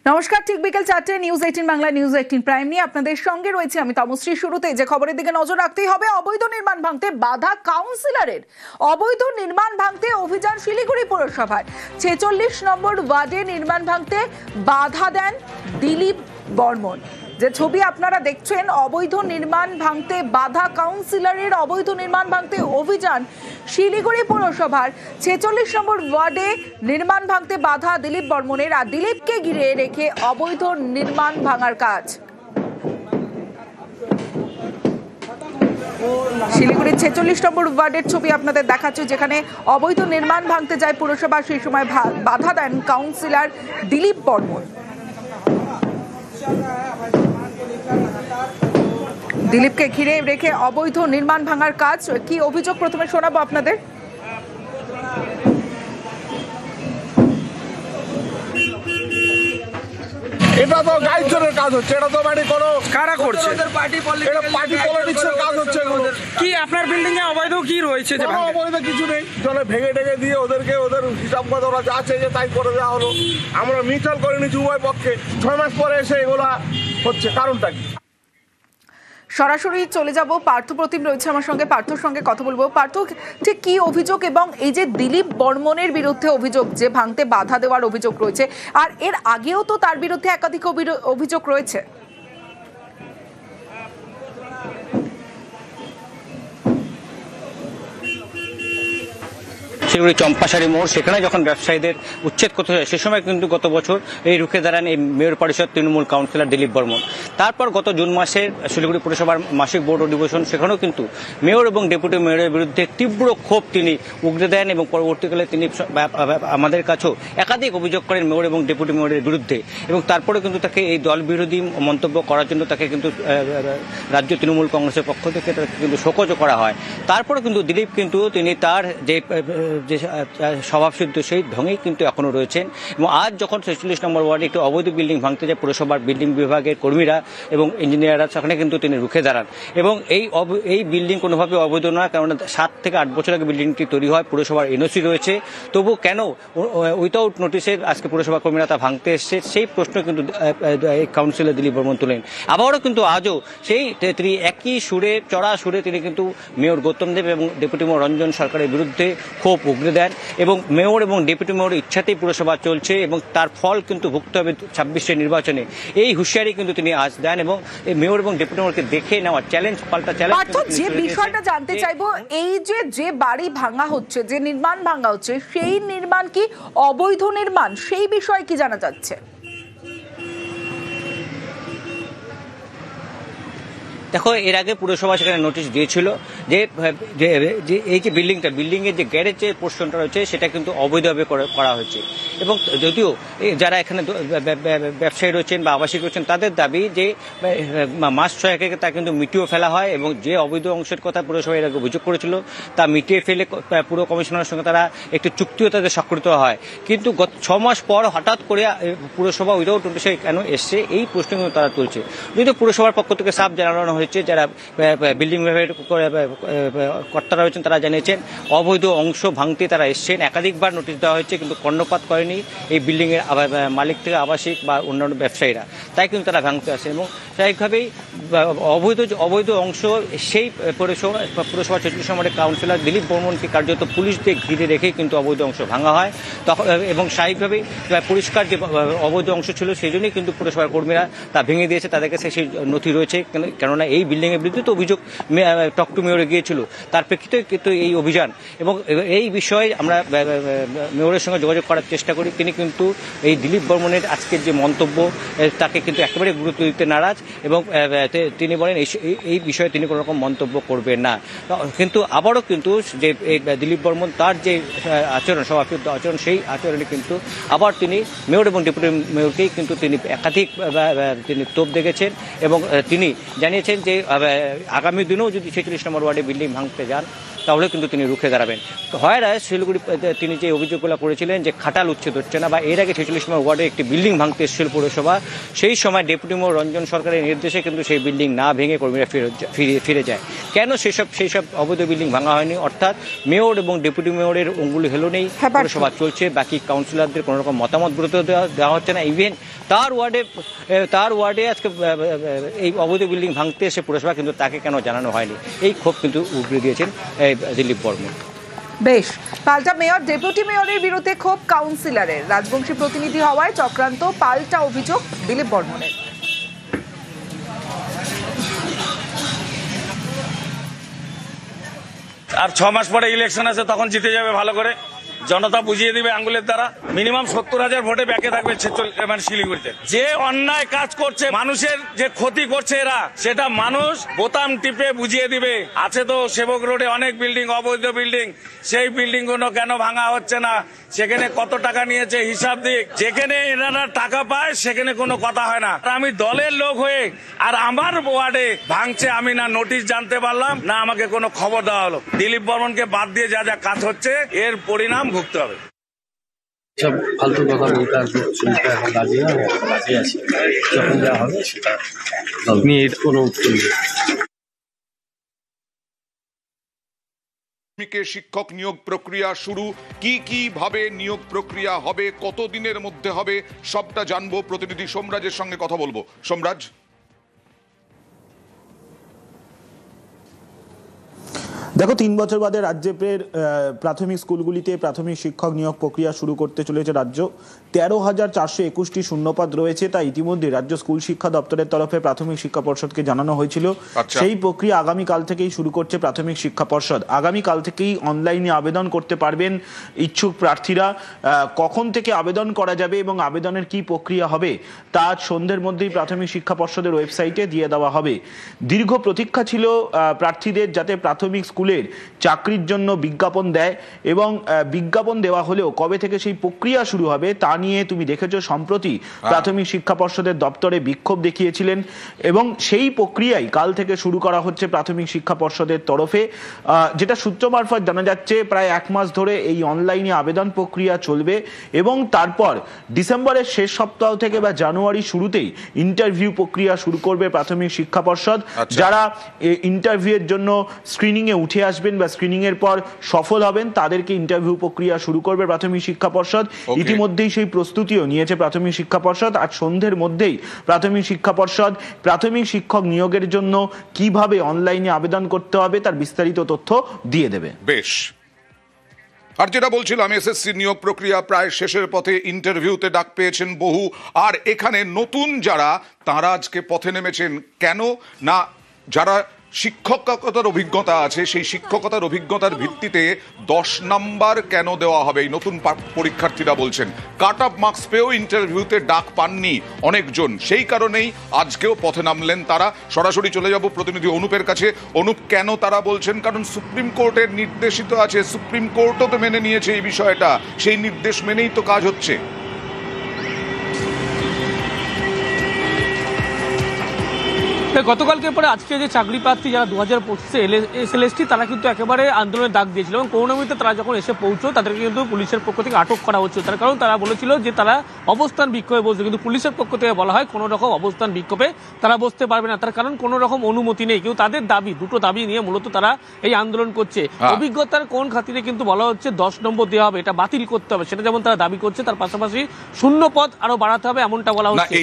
নমস্কার, ঠিক বিকেল 4টে নিউজ 18 বাংলা নিউজ 18 প্রাইম নিয়ে আপনাদের সঙ্গে রয়েছে আমি তমশ্রী। শুরুতে যে খবরের দিকে নজর রাখতেই হবে, অবৈধ নির্মাণ ভাঙতে বাধা কাউন্সিলরের। অবৈধ নির্মাণ ভাঙতে অভিযান শিলিগুড়ি পৌরসভার 46 নম্বর ওয়ার্ডে নির্মাণ ভাঙতে বাধা দেন দিলীপ বর্মন। যে ছবি আপনারা দেখছেন, অবৈধ নির্মাণ ভাঙতে বাধা কাউন্সিলরের। অবৈধ নির্মাণ ভাঙতে অভিযান শিলিগুড়ি পৌরসভার 46 নম্বর ওয়ার্ডে নির্মাণ ভাঙতে বাধা দিলীপ বর্মনের। আর দিলীপকে ঘিরে রেখে অবৈধ নির্মাণ ভাঙার কাজ। শিলিগুড়ির 46 নম্বর ওয়ার্ডের ছবি আপনাদের দেখাচ্ছে, যেখানে অবৈধ নির্মাণ ভাঙতে যায় পুরসভা। সেই সময় বাধা দেন কাউন্সিলর দিলীপ বর্মন। দিলীপকে ঘিরে রেখে অবৈধ নির্মাণ ভাঙার কাজ। কি অভিযোগ প্রথমে শোনাবো আপনাদের। এটা তো গাইডজনের কাজ হচ্ছে, এটা তো মানে কোনো কারা করছে? এটা পার্টি পলিটিক্সের কাজ হচ্ছে। কি আপনার বিল্ডিং এ অবৈধ কি রয়েছে? যে কোনো অবৈধ কিছু নেই, জলে ভেঙে টেঙে দিয়ে ওদেরকে ওদের হিসাব মতো ওরা যা চেয়েছে তাই করে দেওয়া হলো। আমরা মিউচুয়াল করে নিচ্ছি উভয় পক্ষে। 6 মাস পরে এসে এগুলা হচ্ছে, কারণটা কি? সরাসরি চলে যাব, পার্থপ্রতিম রয়েছে আমার সঙ্গে। পার্থর সঙ্গে কথা বলবো। পার্থ, ঠিক কি অভিযোগ, এবং এই যে দিলীপ বর্মনের বিরুদ্ধে অভিযোগ যে ভাঙতে বাধা দেওয়ার অভিযোগ রয়েছে, আর এর আগেও তো তার বিরুদ্ধে একাধিক অভিযোগ রয়েছে। শিলিগুড়ি চম্পাশাড়ি মোড়, সেখানে যখন ব্যবসায়ীদের উচ্ছেদ করতে হয় সে সময় কিন্তু গত বছর এই রুখে দাঁড়ান এই মেয়র পরিষদ তৃণমূল কাউন্সিলর দিলীপ বর্মন। তারপর গত জুন মাসে শিলিগুড়ি পুরসভার মাসিক বোর্ড অধিবেশন, সেখানেও কিন্তু মেয়র এবং ডেপুটি মেয়রের বিরুদ্ধে তীব্র ক্ষোভ তিনি উগরে দেন এবং পরবর্তীকালে তিনি আমাদের কাছেও একাধিক অভিযোগ করেন মেয়র এবং ডেপুটি মেয়রের বিরুদ্ধে। এবং তারপরে কিন্তু তাকে এই দল বিরোধী মন্তব্য করার জন্য তাকে কিন্তু রাজ্য তৃণমূল কংগ্রেসের পক্ষ থেকে তাকে কিন্তু শোকজও করা হয়। তারপরে কিন্তু দিলীপ কিন্তু তিনি তার যে স্বভাবসিদ্ধ সেই ঢঙেই কিন্তু এখনো রয়েছেন। এবং আজ যখন 46 নম্বর ওয়ার্ডে একটি অবৈধ বিল্ডিং ভাঙতে যায় পুরসভার বিল্ডিং বিভাগের কর্মীরা এবং ইঞ্জিনিয়াররা, সেখানে কিন্তু তিনি রুখে দাঁড়ান। এবং এই বিল্ডিং কোনোভাবে অবৈধ নয়, কারণ 7 থেকে 8 বছর আগে বিল্ডিংটি তৈরি হয়, পুরসভার এনওসি রয়েছে। তবু কেন উইথাউট নোটিসে আজকে পুরসভা কর্মীরা তা ভাঙতে এসছে, সেই প্রশ্ন কিন্তু কাউন্সিলর দিলীপ বর্মন তোলেন। আবারও কিন্তু আজও সেই তিনি একই সুরে, চড়া সুরে তিনি কিন্তু মেয়র গৌতম দেব এবং ডেপুটি মেয়র রঞ্জন সরকারের বিরুদ্ধে ক্ষোভ উগরে দেন। এবং মেয়র এবং ডেপুটি মেয়রের ইচ্ছাতেই পুরসভা চলছে এবং তার ফল কিন্তু ভুগতে হবে 26 নির্বাচনে, এই হুঁশিয়ারি কিন্তু তিনি আজ দেন। এবং এই মেয়র এবং ডেপুটি মেয়রকে দেখে নেওয়ার চ্যালেঞ্জ, পাল্টা চ্যালেঞ্জ। যে বিষয়টা জানতে চাইবো, এই যে বাড়ি ভাঙা হচ্ছে, যে নির্মাণ ভাঙা হচ্ছে, সেই নির্মাণ কি অবৈধ নির্মাণ, সেই বিষয়ে কি জানা যাচ্ছে? দেখো, এর আগে পুরসভা সেখানে নোটিশ দিয়েছিল যে এই যে বিল্ডিংয়ের যে গ্যারেজের পোর্শনটা রয়েছে সেটা কিন্তু অবৈধভাবে করা হয়েছে। এবং যদিও যারা এখানে ব্যবসায়ী রয়েছেন বা আবাসিক রয়েছেন, তাদের দাবি যে মাস 6 আগে তা কিন্তু মিটিয়ে ফেলা হয় এবং যে অবৈধ অংশের কথা পুরসভা এর আগে অভিযোগ করেছিল তা মিটিয়ে ফেলে পুরো কমিশনারের সঙ্গে তারা একটি চুক্তিও তাদের স্বাক্ষরিত হয়। কিন্তু গত 6 মাস পর হঠাৎ করে পুরসভা উইদাউট নোটিশে কেন এসছে, এই প্রশ্ন কিন্তু তারা তুলছে। যদিও পুরসভার পক্ষ থেকে সাফ জানানো হয়েছে, যারা বিল্ডিং বিভাগের কর্তারা রয়েছেন তারা জানিয়েছেন অবৈধ অংশ ভাঙতে তারা এসছেন। একাধিকবার নোটিশ দেওয়া হয়েছে, কিন্তু কর্ণপাত করেনি এই বিল্ডিংয়ের মালিক থেকে আবাসিক বা অন্যান্য ব্যবসায়ীরা, তাই কিন্তু তারা ভাঙতে আসে। এবং স্বাভাবিকভাবেই অবৈধ অংশ সেই পুরসভা 46 নম্বরের কাউন্সিলর দিলীপ বর্মনকে কার্যত পুলিশ দিয়ে ঘিরে রেখেই কিন্তু অবৈধ অংশ ভাঙা হয়। তখন এবং স্বাভাবিকভাবেই পরিষ্কার যে অবৈধ অংশ ছিল সেই জন্যই কিন্তু পুরসভার কর্মীরা তা ভেঙে দিয়েছে, তাদের কাছে সেই নথি রয়েছে। কেননা এই বিল্ডিংয়ের বিরুদ্ধে তো অভিযোগ টক টু মেয়রে গিয়েছিল, তার প্রেক্ষিতে কিন্তু এই অভিযান। এবং এই বিষয়ে আমরা মেয়রের সঙ্গে যোগাযোগ করার চেষ্টা করি। তিনি কিন্তু এই দিলীপ বর্মনের আজকের যে মন্তব্য তাকে কিন্তু একেবারে গুরুত্ব দিতে নারাজ এবং তিনি বলেন এই বিষয়ে তিনি কোনো রকম মন্তব্য করবেন না। কিন্তু আবারও কিন্তু যে দিলীপ বর্মন তার যে আচরণ, স্বভাবসিদ্ধ আচরণ, সেই আচরণে কিন্তু আবার তিনি মেয়র এবং ডেপুটি মেয়রকেই কিন্তু তিনি একাধিক তিনি তোপ দেখেছেন এবং তিনি জানিয়েছেন যে আগামী দিনেও যদি 46 নম্বর ওয়ার্ডে বিল্ডিং ভাঙতে যান তাহলে কিন্তু তিনি রুখে দাঁড়াবেন। তো হয় রায় শিলিগুড়ি তিনি যে অভিযোগগুলো করেছিলেন যে খাটাল উচ্ছেদ হচ্ছে না, বা এর আগে 46 নম্বর ওয়ার্ডে একটি বিল্ডিং ভাঙতে এসেছিল পৌরসভা, সেই সময় ডেপুটি মেয়র রঞ্জন সরকারের নির্দেশে কিন্তু সেই বিল্ডিং না ভেঙে কর্মীরা ফিরে যায়। কেন সেই সব অবৈধ বিল্ডিং ভাঙা হয়নি? অর্থাৎ মেয়র এবং ডেপুটি মেয়রের অঙ্গুলি হেলনেই পৌরসভা চলছে, বাকি কাউন্সিলরদের কোনো রকম মতামত গুরুত্ব দেওয়া হচ্ছে না। ইভেন তার ওয়ার্ডে আজকে এই অবৈধ বিল্ডিং ভাঙতে এসে পৌরসভা কিন্তু তাকে কেন জানানো হয়নি, এই ক্ষোভ কিন্তু উগড়ে দিয়েছেন দিলীপ বর্মন। বেশ, পাল্টা মেয়র ডেপুটি মেয়রের বিরুদ্ধে ক্ষোভ কাউন্সিলরের, রাজবংশী প্রতিনিধি হওয়ায় চক্রান্ত, পাল্টা অভিযোগ দিলীপ বর্মনের। আর 6 মাস পরে ইলেকশন আছে, তখন জিতে যাবে ভালো করে, জনতা বুঝিয়ে দিবে আঙ্গুলের দ্বারা। মিনিমাম 70,000 ভোটে ব্যাকে থাকবে শিলিগুড়িতে। যে অন্যায় কাজ করছে, মানুষের যে ক্ষতি করছে এরা, সেটা মানুষ বোতাম টিপে বুঝিয়ে দিবে। আছে তো সেবক রোডে অনেক বিল্ডিং, অবৈধ বিল্ডিং, সেই বিল্ডিং গুলো কেন ভাঙা হচ্ছে না, সেখানে কত টাকা নিয়েছে হিসাব দিক। যেখানে এনারা টাকা পায় সেখানে কোনো কথা হয় না। আমি দলের লোক হয়ে আর আমার ওয়ার্ডে ভাঙছে, আমি না নোটিশ জানতে পারলাম, না আমাকে কোনো খবর দেওয়া হলো। দিলীপ বর্মনকে বাদ দিয়ে যা যা কাজ হচ্ছে, এর পরিণাম ভুগতে হবে। সব ফালতু কথা বলতে আসবো, শুনতে এখন রাজি না, রাজি আছি, যখন যা হবে সেটা নিয়ে কোনো শিক্ষক নিয়োগ প্রক্রিয়া শুরু। কি ভাবে নিয়োগ প্রক্রিয়া হবে, কত দিনের মধ্যে হবে, সবটা জানবো। প্রতিনিধি সোমরাজের সঙ্গে কথা বলবো। সোমরাজ, দেখো, 3 বছর বাদে রাজ্যে প্রাথমিক স্কুলগুলিতে প্রাথমিক শিক্ষক নিয়োগ প্রক্রিয়া শুরু করতে চলেছে রাজ্য। 13,421টি শূন্যপদ রয়েছে, তাই ইতিমধ্যে রাজ্য স্কুল শিক্ষা দপ্তরের তরফে প্রাথমিক শিক্ষা পর্ষদকে জানানো হয়েছিল। সেই প্রক্রিয়া আগামীকাল থেকেই শুরু করছে প্রাথমিক শিক্ষা পর্ষদ। আগামীকাল থেকেই অনলাইনে আবেদন করতে পারবেন ইচ্ছুক প্রার্থীরা। কখন থেকে আবেদন করা যাবে এবং আবেদনের কি প্রক্রিয়া হবে তা আজ সন্ধ্যের মধ্যেই প্রাথমিক শিক্ষা পর্ষদের ওয়েবসাইটে দিয়ে দেওয়া হবে। দীর্ঘ প্রতীক্ষা ছিল প্রার্থীদের যাতে প্রাথমিক স্কুলের চাকরির জন্য বিজ্ঞাপন দেয়, এবং বিজ্ঞাপন দেওয়া হলেও কবে থেকে সেই প্রক্রিয়া শুরু হবে তা নিয়ে তুমি দেখেছো সম্প্রতি প্রাথমিক শিক্ষা পর্ষদের দপ্তরে বিক্ষোভ দেখিয়েছিলেন, এবং সেই প্রক্রিয়াই কাল থেকে শুরু করা হচ্ছে প্রাথমিক শিক্ষা পর্ষদের তরফে। যেটা সূত্র মারফত জানা যাচ্ছে, প্রায় 1 মাস ধরে এই অনলাইনে আবেদন প্রক্রিয়া চলবে, এবং তারপর ডিসেম্বরের শেষ সপ্তাহ থেকে বা জানুয়ারি শুরুতেই ইন্টারভিউ প্রক্রিয়া শুরু করবে প্রাথমিক শিক্ষা পর্ষদ। যারা ইন্টারভিউয়ের জন্য স্ক্রিনিং এ উঠে আসবেন বা স্ক্রিনিং এর পর সফল হবেন, তাদেরকে ইন্টারভিউ প্রক্রিয়া শুরু করবে প্রাথমিক শিক্ষা পর্ষদ। ইতিমধ্যেই সেই প্রস্তুতিও নিয়েছে প্রাথমিক শিক্ষা পর্ষদ। আজ সন্ধ্যের মধ্যেই প্রাথমিক শিক্ষা পর্ষদ প্রাথমিক শিক্ষক নিয়োগের জন্য কিভাবে অনলাইনে আবেদন করতে হবে তার বিস্তারিত তথ্য দিয়ে দেবে। বেশ। আর যেটা বলছিলাম, এসএসসি নিয়োগ প্রক্রিয়া প্রায় শেষের পথে, ইন্টারভিউতে ডাক পেয়েছেন বহু। আর এখানে নতুন যারা, তারা আজকে পথে নেমেছেন কেন না, যারা শিক্ষকতার অভিজ্ঞতা আছে, সেই শিক্ষকতার অভিজ্ঞতার ভিত্তিতে 10 নাম্বার কেন দেওয়া হবে, এই নতুন পরীক্ষার্থীরা বলছেন। কাট অফ মার্কস পেয়েও ইন্টারভিউতে ডাক পাননি অনেকজন, সেই কারণেই আজকেও পথে নামলেন তারা। সরাসরি চলে যাব প্রতিনিধি অনুপের কাছে। অনুপ, কেন তারা বলছেন? কারণ সুপ্রিম কোর্টের নির্দেশিত আছে, সুপ্রিম কোর্টও তো মেনে নিয়েছে এই বিষয়টা, সেই নির্দেশ মেনেই তো কাজ হচ্ছে। গতকালকে পরে আজকে যে চাকরি প্রার্থী যারা 2025 এসএলএসটি, তারা কিন্তু একেবারে আন্দোলনের ডাক দিয়েছিল, এবং করুণাময়ীতে তারা যখন এসে পৌঁছলো তাদেরকে কিন্তু পুলিশের পক্ষ থেকে আটক করা হচ্ছে। তার কারণ তারা বলেছিল যে তারা অবস্থান বিক্ষোভে বসবে, কিন্তু পুলিশের পক্ষ থেকে বলা হয় কোনো রকম অবস্থান বিক্ষোভে তারা বসতে পারবে না, তার কারণ কোনো রকম অনুমতি নেই। কিন্তু তাদের দাবি, দুটো দাবি নিয়ে মূলত তারা এই আন্দোলন করছে। অভিজ্ঞতার কোন খাতিরে কিন্তু বলা হচ্ছে 10 নম্বর দেওয়া হবে, এটা বাতিল করতে হবে, সেটা যেমন তারা দাবি করছে, তার পাশাপাশি শূন্য পদ আরো বাড়াতে হবে, এমনটা বলা হচ্ছে।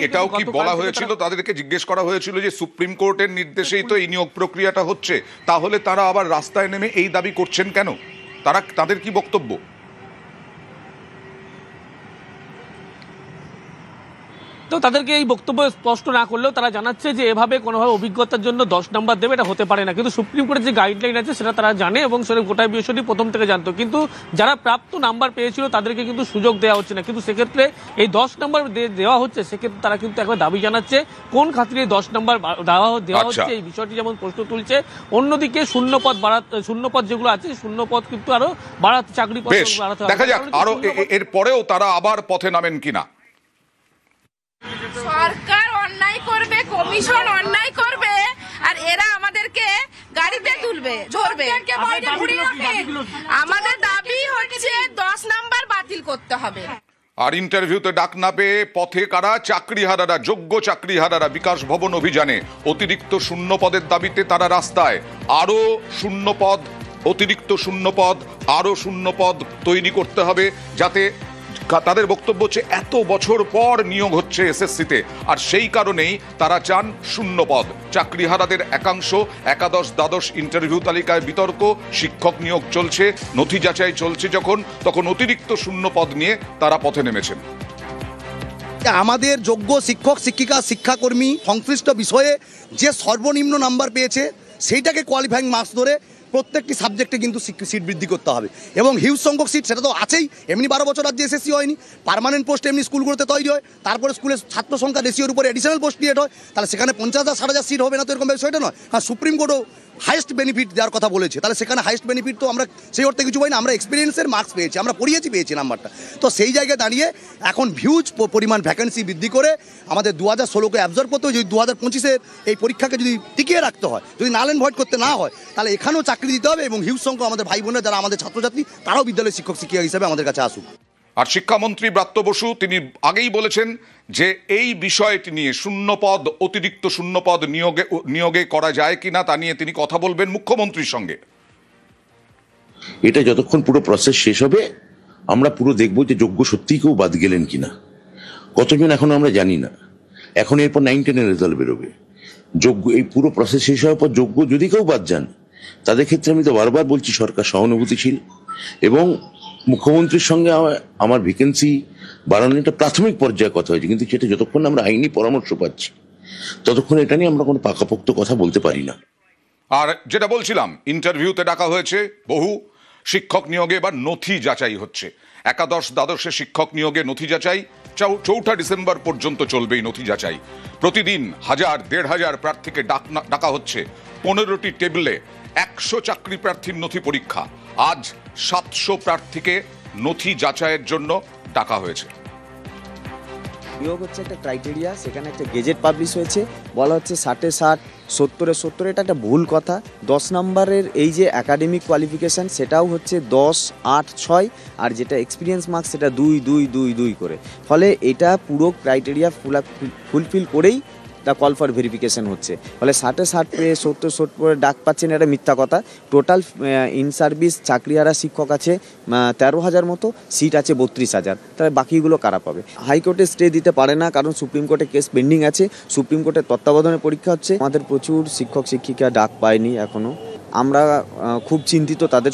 এটাও কি বলা হয়েছিল? তাদেরকে জিজ্ঞেস করা হয়েছিল যে সুপ্রিম কোর্টের নির্দেশেই তো এই নিয়োগ প্রক্রিয়াটা হচ্ছে, তাহলে তারা আবার রাস্তায় নেমে এই দাবি করছেন কেন? তাদের কি বক্তব্য? তো তাদেরকে এই বক্তব্য স্পষ্ট না করলেও তারা জানাচ্ছে যে এভাবে কোনোভাবে অভিজ্ঞতার জন্য 10 নাম্বার দেবে, এটা হতে পারে না। কিন্তু সুপ্রিম কোর্টের যে গাইডলাইন আছে সেটা তারা জানে, এবং সেটা গোটা বিষয়টি প্রথম থেকে জানতো। কিন্তু যারা প্রাপ্ত নাম্বার পেয়েছিল তাদেরকে কিন্তু সুযোগ দেওয়া হচ্ছে না। কিন্তু সেক্ষেত্রে এই 10 নাম্বার দেওয়া হচ্ছে, সেক্ষেত্রে তারা কিন্তু একবার দাবি জানাচ্ছে কোন খাতিরে 10 নাম্বার দেওয়া হচ্ছে, এই বিষয়টি যেমন প্রশ্ন তুলছে। অন্যদিকে শূন্যপদ যেগুলো আছে, শূন্যপদ কিন্তু আরো বাড়াতে, চাকরি পদ বাড়াতে হবে। দেখা যাক আরো এর পরেও তারা আবার পথে নামেন কিনা। সরকার অন্যায় করবে, কমিশন অন্যায় করবে, আর এরা আমাদেরকে গাড়িতে তুলবে, ধরবে। আমাদের দাবি হচ্ছে 10 নাম্বার বাতিল করতে হবে। আর ইন্টারভিউতে ডাক না পেয়ে পথে কারা? চাকরিহারারা, যোগ্য চাকরিহারারা বিকাশ ভবন অভিযানে অতিরিক্ত শূন্য পদের দাবিতে তারা রাস্তায়। আরো শূন্য পদ, অতিরিক্ত শূন্য পদ, আরো শূন্য পদ তৈরি করতে হবে, যাতে তাদের বক্তব্য হচ্ছে এত বছর পর নিয়োগ হচ্ছে এসএসসিতে, আর সেই কারণেই তারা চান শূন্য পদ। চাকরিহারাদের একাংশ একাদশ দ্বাদশ ইন্টারভিউ তালিকায় বিতর্ক, শিক্ষক নিয়োগ চলছে, নথি যাচাই চলছে তখন অতিরিক্ত শূন্য পদ নিয়ে তারা পথে নেমেছেন। আমাদের যোগ্য শিক্ষক শিক্ষিকা শিক্ষাকর্মী সংশ্লিষ্ট বিষয়ে যে সর্বনিম্ন নাম্বার পেয়েছে সেইটাকে কোয়ালিফাইং মার্কস ধরে প্রত্যেকটি সাবজেক্টে কিন্তু সিট বৃদ্ধি করতে হবে, এবং হিউজ সংখ্যক সিট সেটা তো আছেই। এমনি 12 বছর রাজ্যে এসএসসি হয়নি, পার্মানেন্ট পোস্ট এমনি স্কুলগুলোতে তৈরি হয়, তারপরে স্কুলের ছাত্র সংখ্যা রেশিওর উপরে এডিশনাল পোস্ট ক্রিয়েট হয়, তাহলে সেখানে 50,000 60,000 সিট হবে না তো এরকম বিষয়টা নয়। হ্যাঁ, সুপ্রিম কোর্টও হাইয়েস্ট বেনিফিট দেওয়ার কথা বলেছে, তাহলে সেখানে হাইয়েস্ট বেনিফিট তো আমরা সেই অর্থে কিছু পাই না, আমরা এক্সপিরিয়েন্সের মার্কস পেয়েছি, আমরা পেয়েছি নাম্বারটা। তো সেই জায়গায় দাঁড়িয়ে এখন হিউজ পরিমাণ ভ্যাকেন্সি বৃদ্ধি করে আমাদের 2016কে অ্যাবজর্ব করতে হয়। যদি 2025-এর এই পরীক্ষাকে যদি টিকিয়ে রাখতে হয়, যদি নাল অ্যান্ড ভয়েড করতে না হয়, তাহলে এখানেও চাকরি দিতে হবে, এবং হিউজ সংখ্যক আমাদের ভাই বোনেরা যারা আমাদের ছাত্রছাত্রী তারাও বিদ্যালয়ের শিক্ষক শিক্ষিকা হিসেবে আমাদের কাছে আসুক। আর শিক্ষামন্ত্রী ব্রাত্য বসু তিনি আগেই বলেছেন যে এই বিষয়টি নিয়ে শূন্যপদ, অতিরিক্ত শূন্যপদ নিয়োগে করা যায় কিনা তা নিয়ে তিনি কথা বলবেন মুখ্যমন্ত্রীর সঙ্গে। এটা যতক্ষণ পুরো প্রসেস শেষ হবে আমরা পুরো দেখবো যে যোগ্য সত্যিই কেউ বাদ গেলেন কিনা, কতজন এখনো আমরা জানি না। এখন এরপর 9-10-এর রেজাল্ট বেরোবে। যোগ্য এই পুরো প্রসেস শেষ হওয়ার পর যোগ্য যদি কেউ বাদ যান, তাদের ক্ষেত্রে আমি তো বারবার বলছি সরকার সহানুভূতিশীল, এবং মুখ্যমন্ত্রীর সঙ্গে আমার ভ্যাকেন্সি বাড়ানোর একটা প্রাথমিক পর্যায়ে কথা হয়েছে, কিন্তু সেটা যতক্ষণ আমরা আইনি পরামর্শ পাচ্ছি ততক্ষণ এটা নিয়ে আমরা কোনো পাকাপোক্ত কথা বলতে পারি না। আর যেটা বলছিলাম, ইন্টারভিউতে ডাকা হয়েছে বহু, শিক্ষক নিয়োগে এবার নথি যাচাই হচ্ছে। একাদশ দ্বাদশে শিক্ষক নিয়োগে নথি যাচাই 4 ডিসেম্বর পর্যন্ত চলবে এই নথি যাচাই। প্রতিদিন 1000-1500 প্রার্থীকে ডাকা হচ্ছে। 15টি টেবিলে 100 চাকরি প্রার্থীর নথি পরীক্ষা। আজ 700 প্রার্থীকে নথি যাচাইয়ের জন্য ডাকা হয়েছে। নিয়োগ হচ্ছে একটা ক্রাইটেরিয়া, সেখানে একটা গেজেট পাবলিশ হয়েছে, বলা হচ্ছে 60-এ 60, 70-এ 70, এটা একটা ভুল কথা। 10 নম্বরের এই যে একাডেমিক কোয়ালিফিকেশান সেটাও হচ্ছে 10, 8, 6, আর যেটা এক্সপিরিয়েন্স মার্কস সেটা 2, 2, 2, 2 করে। ফলে এটা পুরো ক্রাইটেরিয়া ফুলফিল করেই দ্য কল ফর ভেরিফিকেশন হচ্ছে। ফলে 60-এ 60 পেয়ে 70 করে ডাক পাচ্ছেন, এটা মিথ্যা কথা। টোটাল ইন সার্ভিস চাকরিহারা শিক্ষক আছে 13,000 মতো, সিট আছে 32,000, তাহলে বাকিগুলো কারা পাবে? হাইকোর্টে স্টে দিতে পারে না, কারণ সুপ্রিম কোর্টে কেস পেন্ডিং আছে, সুপ্রিম কোর্টের তত্ত্বাবধানে পরীক্ষা হচ্ছে। আমাদের প্রচুর শিক্ষক শিক্ষিকা ডাক পায়নি এখনও, আমরা খুব চিন্তিত তাদের